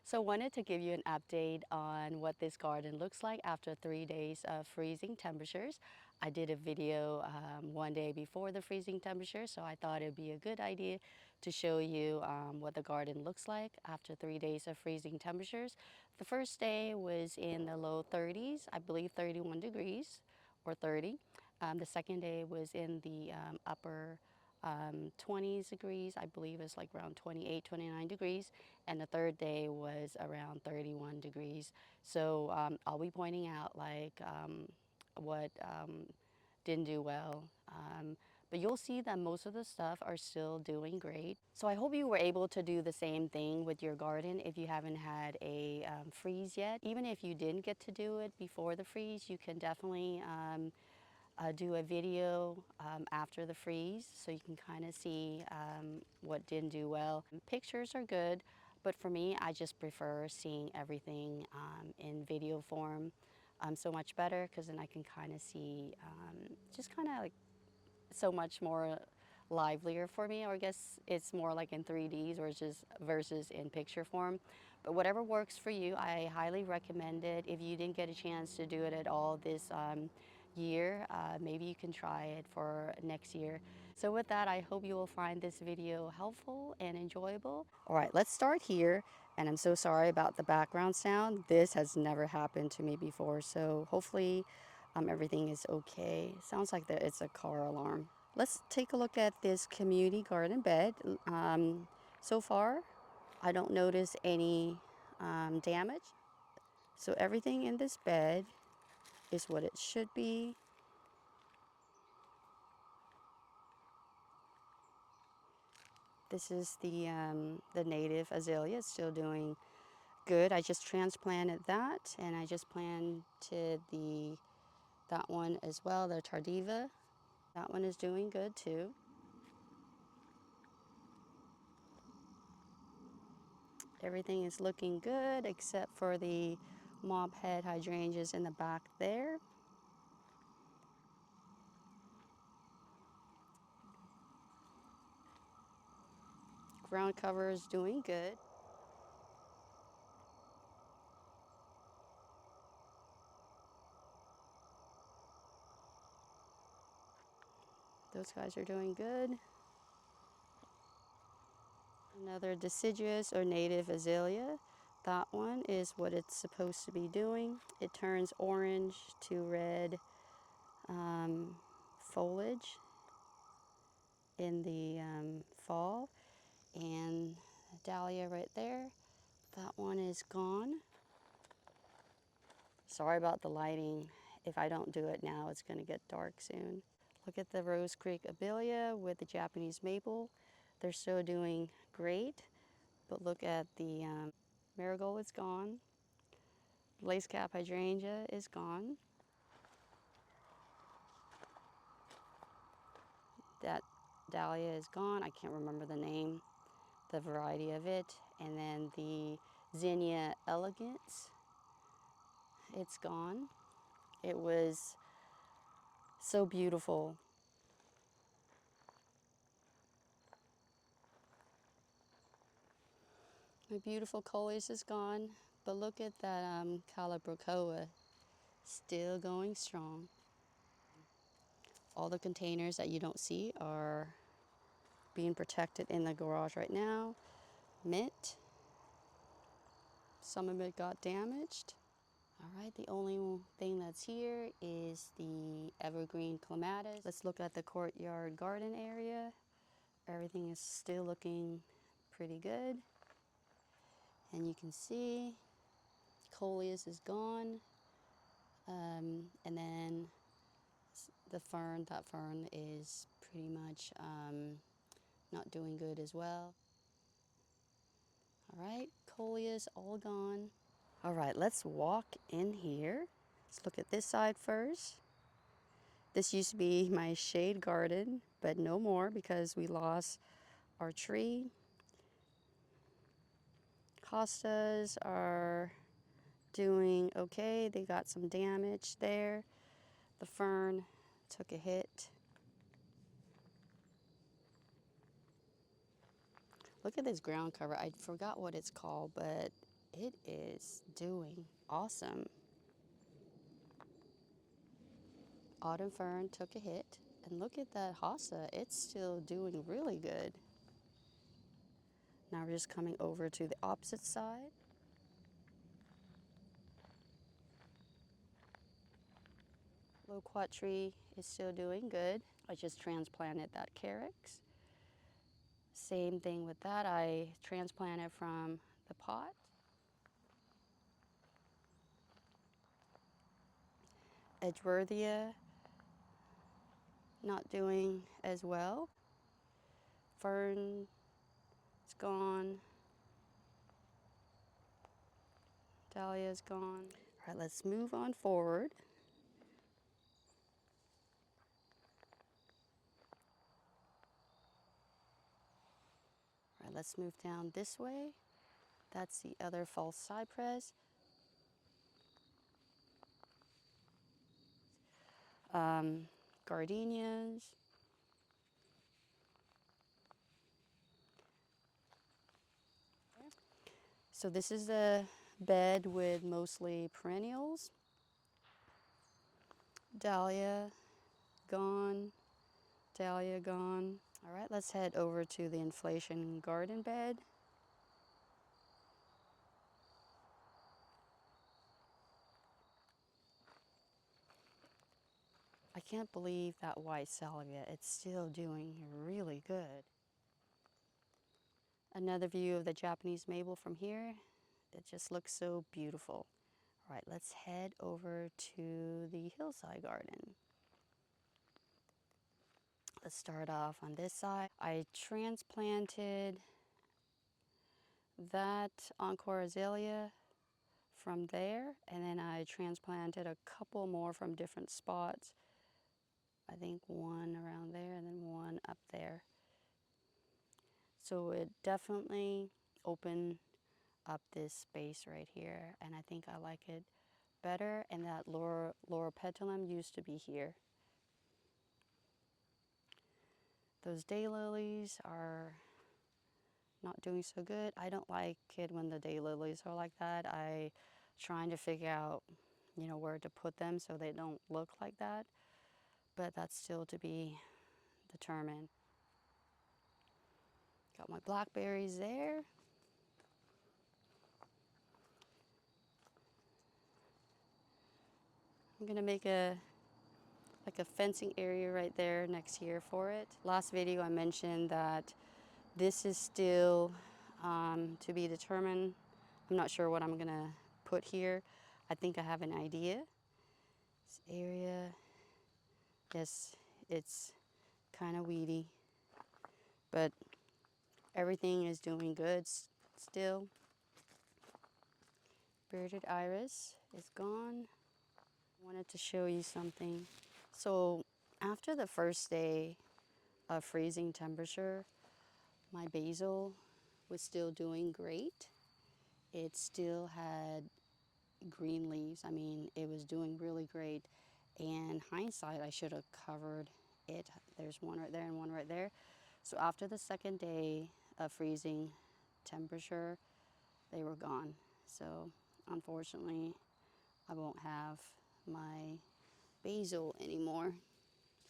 So wanted to give you an update on what this garden looks like after 3 days of freezing temperatures. I did a video one day before the freezing temperature, so I thought it'd be a good idea to show you what the garden looks like after 3 days of freezing temperatures. The first day was in the low 30s, I believe 31 degrees or 30. The second day was in the upper 20 degrees, I believe it's like around 28, 29 degrees, and the third day was around 31 degrees. So I'll be pointing out like what didn't do well. But you'll see that most of the stuff are still doing great. So I hope you were able to do the same thing with your garden if you haven't had a freeze yet. Even if you didn't get to do it before the freeze, you can definitely do a video after the freeze so you can kind of see what didn't do well. Pictures are good, but for me, I just prefer seeing everything in video form so much better because then I can kind of see just kind of like so much more livelier for me, or I guess it's more like in 3Ds or just versus in picture form. But whatever works for you, I highly recommend it. If you didn't get a chance to do it at all this year, maybe you can try it for next year. So with that, I hope you will find this video helpful and enjoyable. All right, let's start here. And I'm so sorry about the background sound. This has never happened to me before, so hopefully everything is okay. Sounds like that it's a car alarm. Let's take a look at this community garden bed. So far, I don't notice any damage. So everything in this bed is what it should be. This is the native azalea. It's still doing good. I just transplanted that, and I just planted that one as well, the tardiva. That one is doing good too. Everything is looking good except for the mop head hydrangeas in the back there. Ground cover is doing good. Those guys are doing good. Another deciduous or native azalea. That one is what it's supposed to be doing. It turns orange to red foliage in the fall. And dahlia right there, that one is gone. Sorry about the lighting. If I don't do it now, it's going to get dark soon. Look at the Rose Creek Abelia with the Japanese maple. They're still doing great, but look at the marigold is gone. Lace cap hydrangea is gone. That dahlia is gone. I can't remember the name, the variety of it. And then the zinnia elegans, it's gone. It was so beautiful. My beautiful coleus is gone, but look at that Calibrachoa, still going strong. All the containers that you don't see are being protected in the garage right now. Mint, some of it got damaged. All right, the only thing that's here is the evergreen clematis. Let's look at the courtyard garden area. Everything is still looking pretty good. And you can see coleus is gone. And then the fern, that fern is pretty much not doing good as well. All right, coleus all gone. All right, let's walk in here. Let's look at this side first. This used to be my shade garden, but no more because we lost our tree. Costas are doing okay. They got some damage there. The fern took a hit. Look at this ground cover. I forgot what it's called, but it is doing awesome. Autumn fern took a hit, and look at that hossa, it's still doing really good. Now we're just coming over to the opposite side. Loquat tree is still doing good. I just transplanted that carex. Same thing with that, I transplanted from the pot. Edgeworthia, not doing as well. Fern is gone. Dahlia is gone. All right, let's move on forward. All right, let's move down this way. That's the other false cypress. Gardenias. So this is a bed with mostly perennials. Dahlia gone. Dahlia gone. All right, let's head over to the inflation garden bed. I can't believe that white salvia, it's still doing really good. Another view of the Japanese maple from here. It just looks so beautiful. All right, let's head over to the hillside garden. Let's start off on this side. I transplanted that encore azalea from there, and then I transplanted a couple more from different spots. I think one around there and then one up there. So it definitely opened up this space right here, and I think I like it better. And that Laura petalum used to be here. Those daylilies are not doing so good. I don't like it when the daylilies are like that. I trying to figure out, where to put them so they don't look like that, but that's still to be determined. Got my blackberries there. I'm gonna make a fencing area right there next year for it. Last video I mentioned that this is still to be determined. I'm not sure what I'm gonna put here. I think I have an idea. This area, yes, it's kind of weedy, but everything is doing good still. Bearded iris is gone. I wanted to show you something. So after the first day of freezing temperature, my basil was still doing great. It still had green leaves. I mean, it was doing really great. And hindsight, I should have covered it. There's one right there and one right there. So after the second day of freezing temperature, they were gone. So unfortunately, I won't have my basil anymore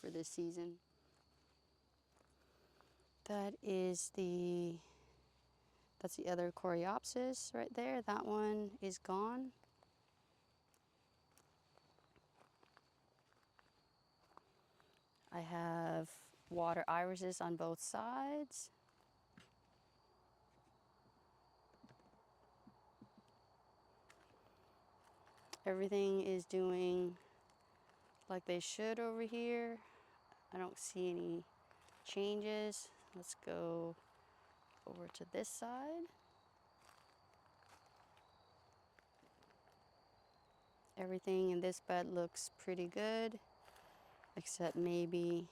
for this season. That's the other coreopsis right there. That one is gone. I have water irises on both sides. Everything is doing like they should over here. I don't see any changes. Let's go over to this side. Everything in this bed looks pretty good, except maybe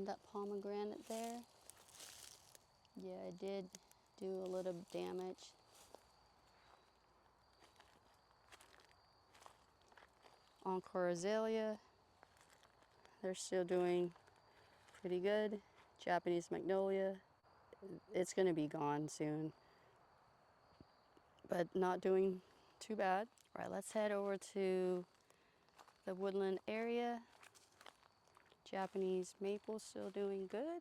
that pomegranate there. Yeah, I did do a little damage. Encore azalea, they're still doing pretty good. Japanese magnolia, it's gonna be gone soon. but not doing too bad. All right, let's head over to the woodland area. Japanese maple still doing good.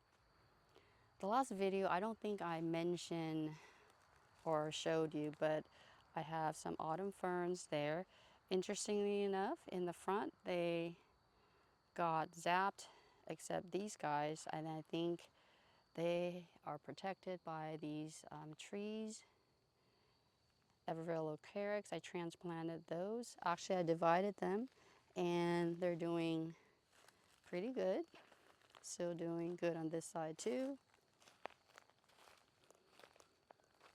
The last video, I don't think I mentioned or showed you, but I have some autumn ferns there. Interestingly enough, in the front, they got zapped, except these guys, and I think they are protected by these trees. Everville Carex, I transplanted those. Actually, I divided them, and they're doing pretty good. Still doing good on this side too.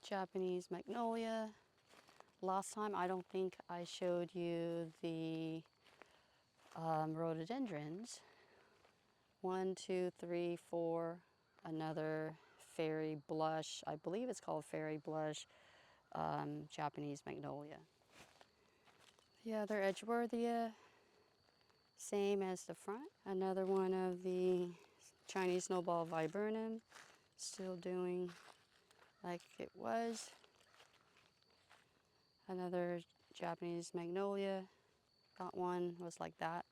Japanese magnolia. Last time, I don't think I showed you the rhododendrons. 1, 2, 3, 4. Another fairy blush. I believe it's called fairy blush. Japanese magnolia. The other Edgeworthia, same as the front. Another one of the Chinese snowball viburnum, still doing like it was. Another Japanese magnolia, that one was like that.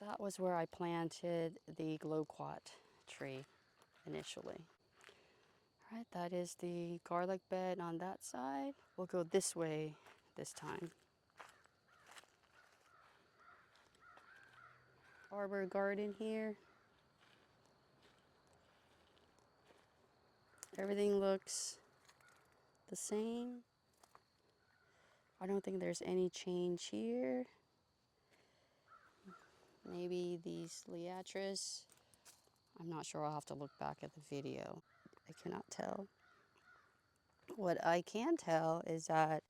That was where I planted the gloquat tree initially. All right, that is the garlic bed on that side. We'll go this way this time. Arbor garden here. Everything looks the same. I don't think there's any change here. Maybe these liatris. I'm not sure, I'll have to look back at the video. I cannot tell. What I can tell is that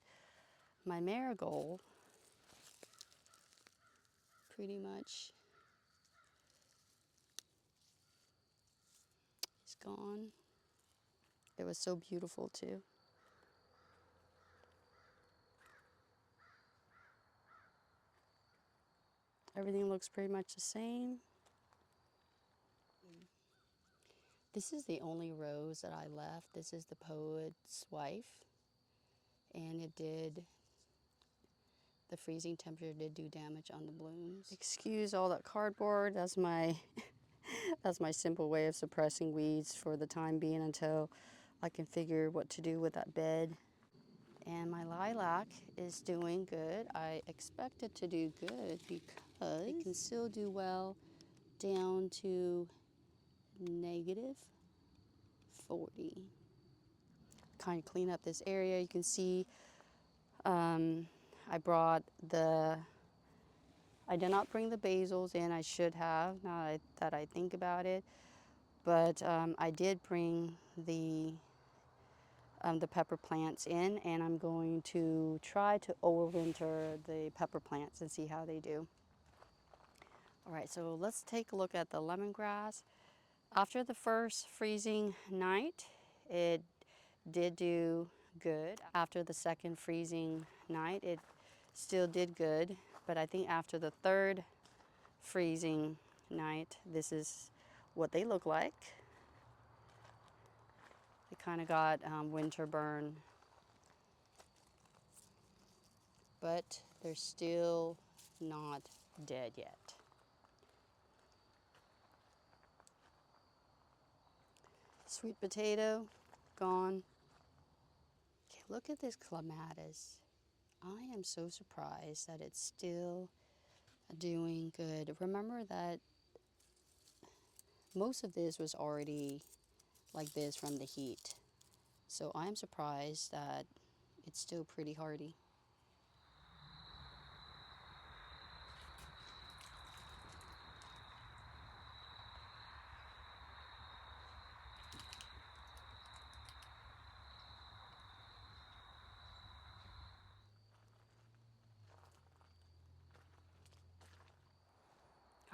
my marigold pretty much is gone. It was so beautiful too. Everything looks pretty much the same. This is the only rose that I left. This is the poet's wife. And the freezing temperature did do damage on the blooms. Excuse all that cardboard. That's my that's my simple way of suppressing weeds for the time being until I can figure what to do with that bed. And my lilac is doing good. I expect it to do good because it can still do well down to -40. Kind of clean up this area. You can see I did not bring the basils in. I should have, now that I think about it. But I did bring the pepper plants in, and I'm going to try to overwinter the pepper plants and see how they do. All right, so let's take a look at the lemongrass. After the first freezing night, it did do good. After the second freezing night, it still did good. But I think after the third freezing night, this is what they look like. They kind of got winter burn, but they're still not dead yet. Sweet potato, gone. Okay, look at this clematis. I am so surprised that it's still doing good. Remember that most of this was already like this from the heat. So I'm surprised that it's still pretty hardy.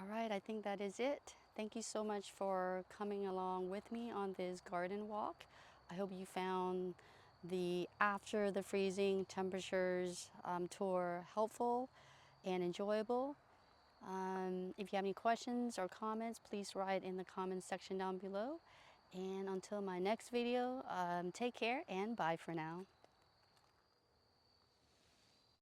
All right, I think that is it. Thank you so much for coming along with me on this garden walk. I hope you found the after the freezing temperatures tour helpful and enjoyable. If you have any questions or comments, please write in the comments section down below. And until my next video, take care and bye for now.